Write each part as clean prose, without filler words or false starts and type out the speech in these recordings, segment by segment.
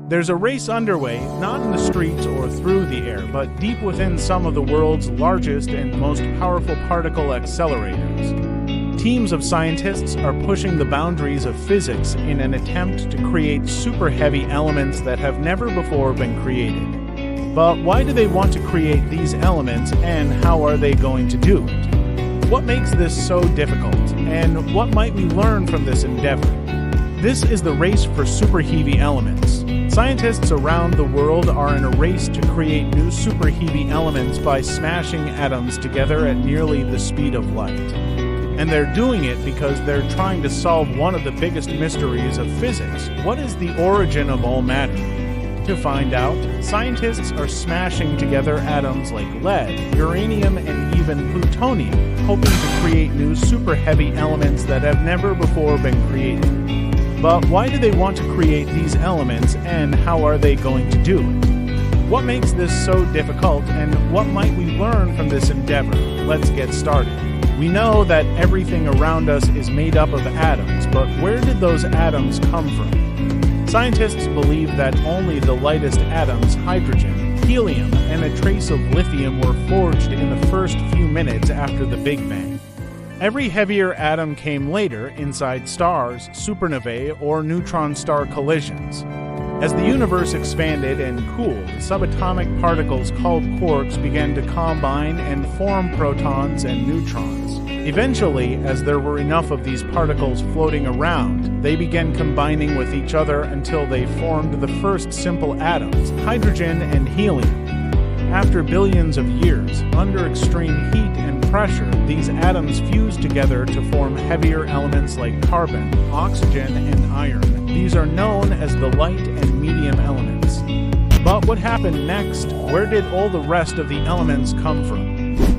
There's a race underway, not in the streets or through the air, but deep within some of the world's largest and most powerful particle accelerators. Teams of scientists are pushing the boundaries of physics in an attempt to create super-heavy elements that have never before been created. But why do they want to create these elements, and how are they going to do it? What makes this so difficult, and what might we learn from this endeavor? This is the race for super-heavy elements. Scientists around the world are in a race to create new super-heavy elements by smashing atoms together at nearly the speed of light. And they're doing it because they're trying to solve one of the biggest mysteries of physics. What is the origin of all matter? To find out, scientists are smashing together atoms like lead, uranium, and even plutonium, hoping to create new super-heavy elements that have never before been created. But why do they want to create these elements, and how are they going to do it? What makes this so difficult, and what might we learn from this endeavor? Let's get started. We know that everything around us is made up of atoms, but where did those atoms come from? Scientists believe that only the lightest atoms, hydrogen, helium, and a trace of lithium were forged in the first few minutes after the Big Bang. Every heavier atom came later inside stars, supernovae, or neutron star collisions. As the universe expanded and cooled, subatomic particles called quarks began to combine and form protons and neutrons. Eventually, as there were enough of these particles floating around, they began combining with each other until they formed the first simple atoms, hydrogen and helium. After billions of years, under extreme heat and pressure, these atoms fused together to form heavier elements like carbon, oxygen, and iron. These are known as the light and medium elements. But what happened next? Where did all the rest of the elements come from?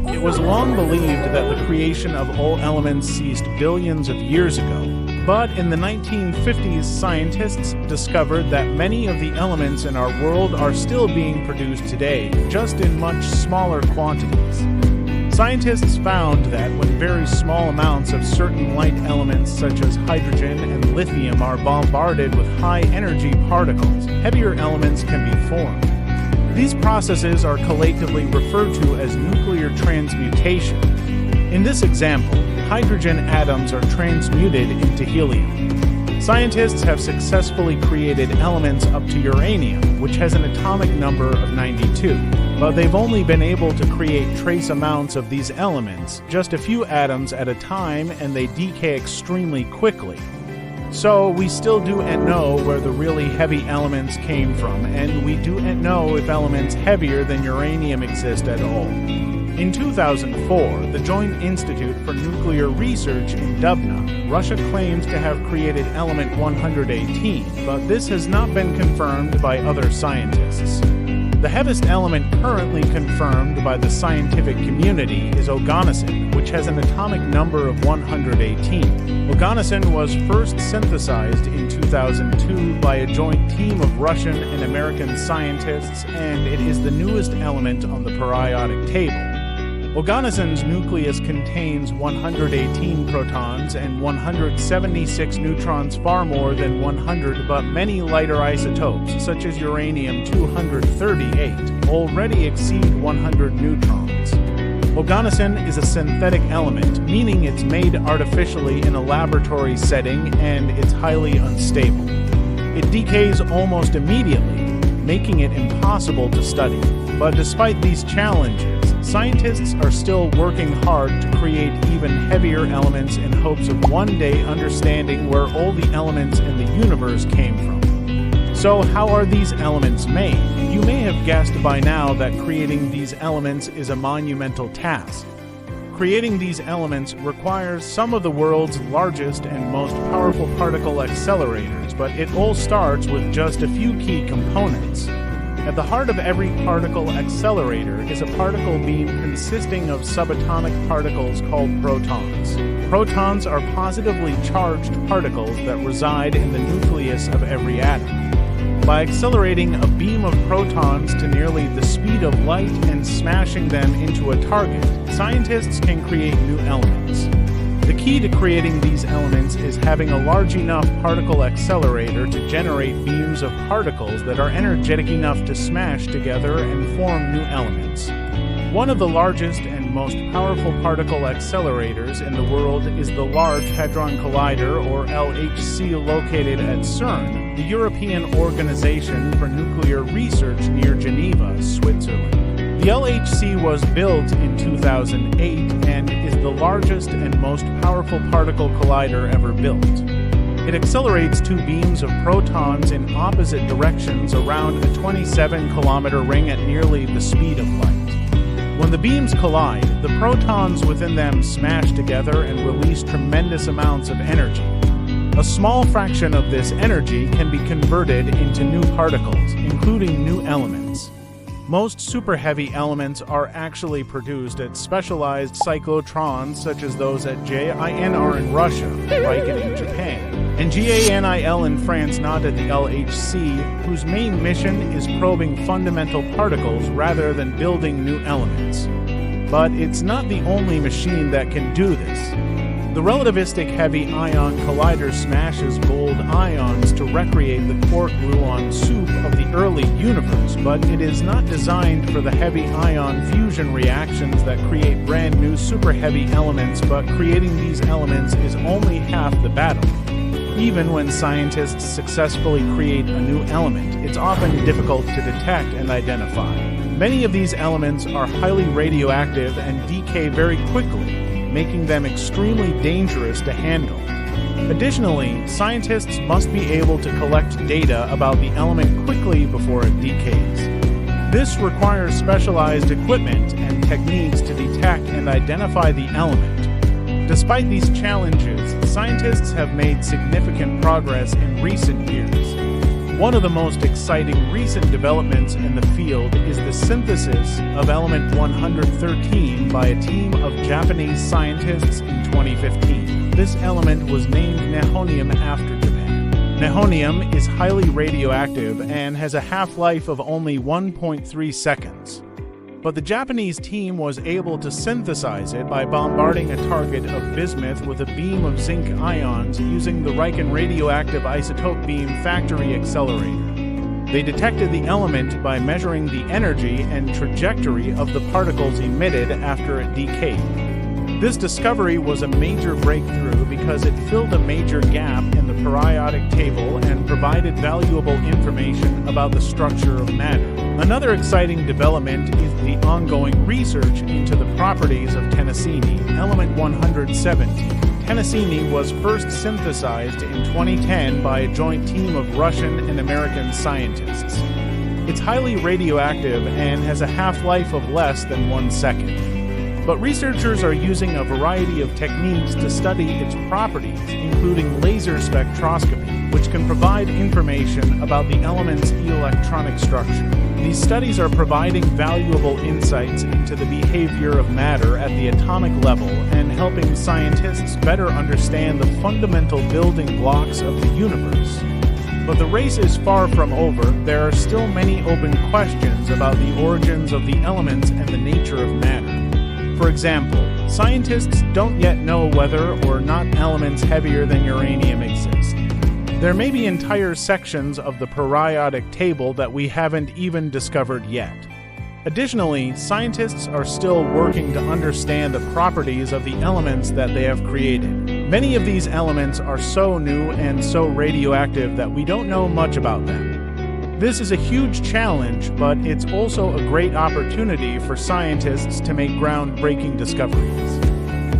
It was long believed that the creation of all elements ceased billions of years ago. But in the 1950s, scientists discovered that many of the elements in our world are still being produced today, just in much smaller quantities. Scientists found that when very small amounts of certain light elements such as hydrogen and lithium are bombarded with high-energy particles, heavier elements can be formed. These processes are collectively referred to as nuclear transmutation. In this example, hydrogen atoms are transmuted into helium. Scientists have successfully created elements up to uranium, which has an atomic number of 92, but they've only been able to create trace amounts of these elements, just a few atoms at a time, and they decay extremely quickly. So we still don't know where the really heavy elements came from, and we don't know if elements heavier than uranium exist at all. In 2004, the Joint Institute for Nuclear Research in Dubna, Russia claims to have created element 118, but this has not been confirmed by other scientists. The heaviest element currently confirmed by the scientific community is oganesson, which has an atomic number of 118. Oganesson was first synthesized in 2002 by a joint team of Russian and American scientists, and it is the newest element on the periodic table. Oganesson's nucleus contains 118 protons and 176 neutrons, far more than 100, but many lighter isotopes, such as uranium-238, already exceed 100 neutrons. Oganesson is a synthetic element, meaning it's made artificially in a laboratory setting and it's highly unstable. It decays almost immediately, making it impossible to study. But despite these challenges, scientists are still working hard to create even heavier elements in hopes of one day understanding where all the elements in the universe came from. So how are these elements made? You may have guessed by now that creating these elements is a monumental task. Creating these elements requires some of the world's largest and most powerful particle accelerators, but it all starts with just a few key components. At the heart of every particle accelerator is a particle beam consisting of subatomic particles called protons. Protons are positively charged particles that reside in the nucleus of every atom. By accelerating a beam of protons to nearly the speed of light and smashing them into a target, scientists can create new elements. The key to creating these elements is having a large enough particle accelerator to generate beams of particles that are energetic enough to smash together and form new elements. One of the largest and most powerful particle accelerators in the world is the Large Hadron Collider, or LHC, located at CERN, the European Organization for Nuclear Research near Geneva, Switzerland. The LHC was built in 2008 and is the largest and most powerful particle collider ever built. It accelerates two beams of protons in opposite directions around a 27-kilometer ring at nearly the speed of light. When the beams collide, the protons within them smash together and release tremendous amounts of energy. A small fraction of this energy can be converted into new particles, including new elements. Most super-heavy elements are actually produced at specialized cyclotrons such as those at JINR in Russia, RIKEN in Japan, and GANIL in France, not at the LHC, whose main mission is probing fundamental particles rather than building new elements. But it's not the only machine that can do this. The relativistic heavy ion collider smashes gold ions to recreate the quark-gluon soup of the early universe, but it is not designed for the heavy ion fusion reactions that create brand new super-heavy elements, but creating these elements is only half the battle. Even when scientists successfully create a new element, it's often difficult to detect and identify. Many of these elements are highly radioactive and decay very quickly, making them extremely dangerous to handle. Additionally, scientists must be able to collect data about the element quickly before it decays. This requires specialized equipment and techniques to detect and identify the element. Despite these challenges, scientists have made significant progress in recent years. One of the most exciting recent developments in the field is the synthesis of element 113 by a team of Japanese scientists in 2015. This element was named nihonium after Japan. Nihonium is highly radioactive and has a half-life of only 1.3 seconds. But the Japanese team was able to synthesize it by bombarding a target of bismuth with a beam of zinc ions using the RIKEN radioactive isotope beam factory accelerator. They detected the element by measuring the energy and trajectory of the particles emitted after it decayed. This discovery was a major breakthrough because it filled a major gap in the periodic table and provided valuable information about the structure of matter. Another exciting development is the ongoing research into the properties of tennessine, element 170. Tennessine was first synthesized in 2010 by a joint team of Russian and American scientists. It's highly radioactive and has a half-life of less than 1 second. But researchers are using a variety of techniques to study its properties, including laser spectroscopy, which can provide information about the element's electronic structure. These studies are providing valuable insights into the behavior of matter at the atomic level and helping scientists better understand the fundamental building blocks of the universe. But the race is far from over. There are still many open questions about the origins of the elements and the nature of matter. For example, scientists don't yet know whether or not elements heavier than uranium exist. There may be entire sections of the periodic table that we haven't even discovered yet. Additionally, scientists are still working to understand the properties of the elements that they have created. Many of these elements are so new and so radioactive that we don't know much about them. This is a huge challenge, but it's also a great opportunity for scientists to make groundbreaking discoveries.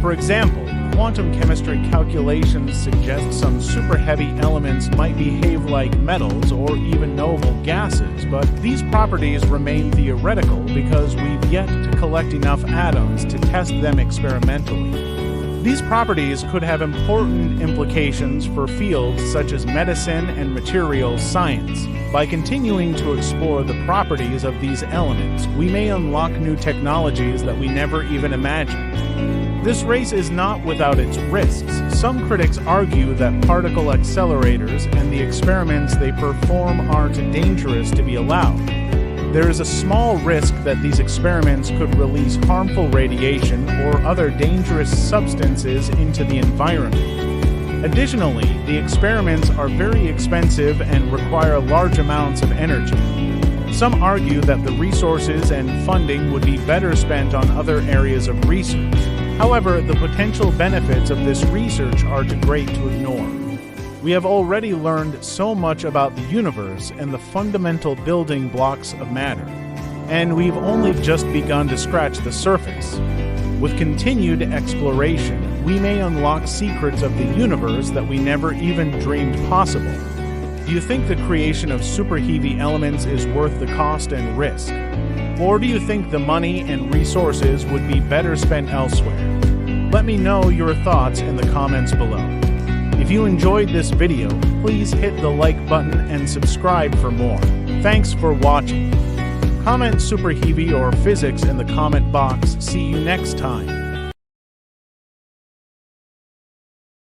For example, quantum chemistry calculations suggest some super-heavy elements might behave like metals or even noble gases, but these properties remain theoretical because we've yet to collect enough atoms to test them experimentally. These properties could have important implications for fields such as medicine and materials science. By continuing to explore the properties of these elements, we may unlock new technologies that we never even imagined. This race is not without its risks. Some critics argue that particle accelerators and the experiments they perform are too dangerous to be allowed. there is a small risk that these experiments could release harmful radiation or other dangerous substances into the environment. Additionally, the experiments are very expensive and require large amounts of energy. Some argue that the resources and funding would be better spent on other areas of research. However, the potential benefits of this research are too great to ignore. We have already learned so much about the universe and the fundamental building blocks of matter, and we've only just begun to scratch the surface. With continued exploration, we may unlock secrets of the universe that we never even dreamed possible. Do you think the creation of SuperHeavy elements is worth the cost and risk? Or do you think the money and resources would be better spent elsewhere? Let me know your thoughts in the comments below. If you enjoyed this video, please hit the like button and subscribe for more. Thanks for watching. Comment SuperHeavy or physics in the comment box. See you next time.